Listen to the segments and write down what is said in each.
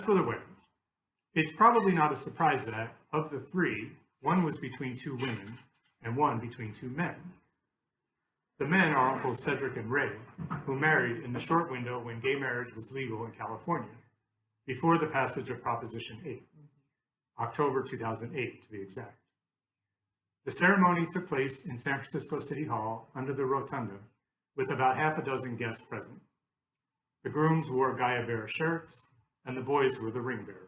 for the wedding, it's probably not a surprise that, of the three, one was between two women and one between two men. The men are Uncles Cedric and Ray, who married in the short window when gay marriage was legal in California, before the passage of Proposition 8, October 2008 to be exact. The ceremony took place in San Francisco City Hall under the rotunda, with about half a dozen guests present. The grooms wore Gaia Bear shirts, and the boys were the ring bearers.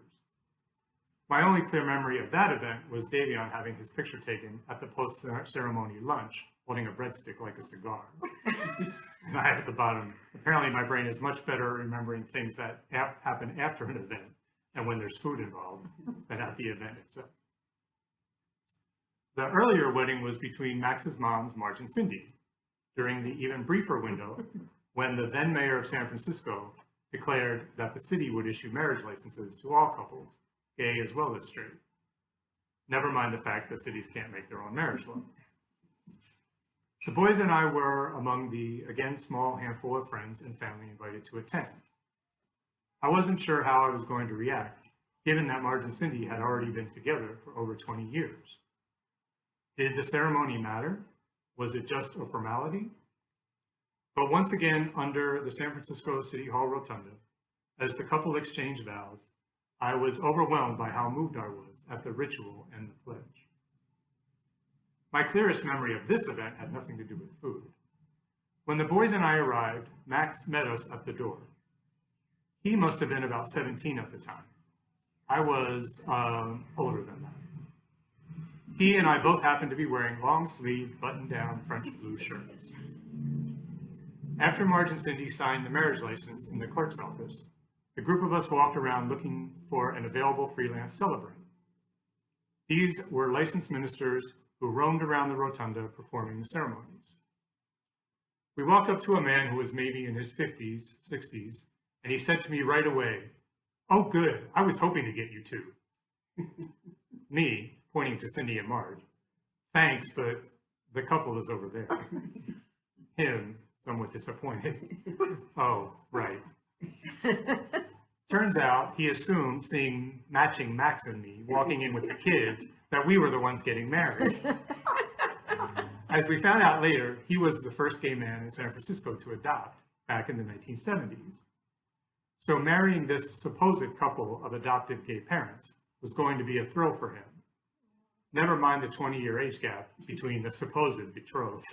My only clear memory of that event was Davion having his picture taken at the post-ceremony lunch, holding a breadstick like a cigar. And I at the bottom. Apparently my brain is much better at remembering things that happen after an event and when there's food involved than at the event itself. The earlier wedding was between Max's moms, Marge and Cindy, during the even briefer window when the then mayor of San Francisco declared that the city would issue marriage licenses to all couples, gay as well as straight. Never mind the fact that cities can't make their own marriage laws. The boys and I were among the, again, small handful of friends and family invited to attend. I wasn't sure how I was going to react, given that Marge and Cindy had already been together for over 20 years. Did the ceremony matter? Was it just a formality? But once again, under the San Francisco City Hall rotunda, as the couple exchanged vows, I was overwhelmed by how moved I was at the ritual and the pledge. My clearest memory of this event had nothing to do with food. When the boys and I arrived, Max met us at the door. He must have been about 17 at the time. I was older than that. He and I both happened to be wearing long-sleeved, button-down French blue shirts. After Marge and Cindy signed the marriage license in the clerk's office, the group of us walked around looking for an available freelance celebrant. These were licensed ministers who roamed around the rotunda performing the ceremonies. We walked up to a man who was maybe in his 50s, 60s, and he said to me right away, "Oh, good, I was hoping to get you two." Me, pointing to Cindy and Marge, "Thanks, but the couple is over there." Him, somewhat disappointed. "Oh, right." Turns out he assumed, seeing matching Max and me walking in with the kids, that we were the ones getting married. As we found out later, he was the first gay man in San Francisco to adopt back in the 1970s. So marrying this supposed couple of adoptive gay parents was going to be a thrill for him. Never mind the 20-year age gap between the supposed betrothed.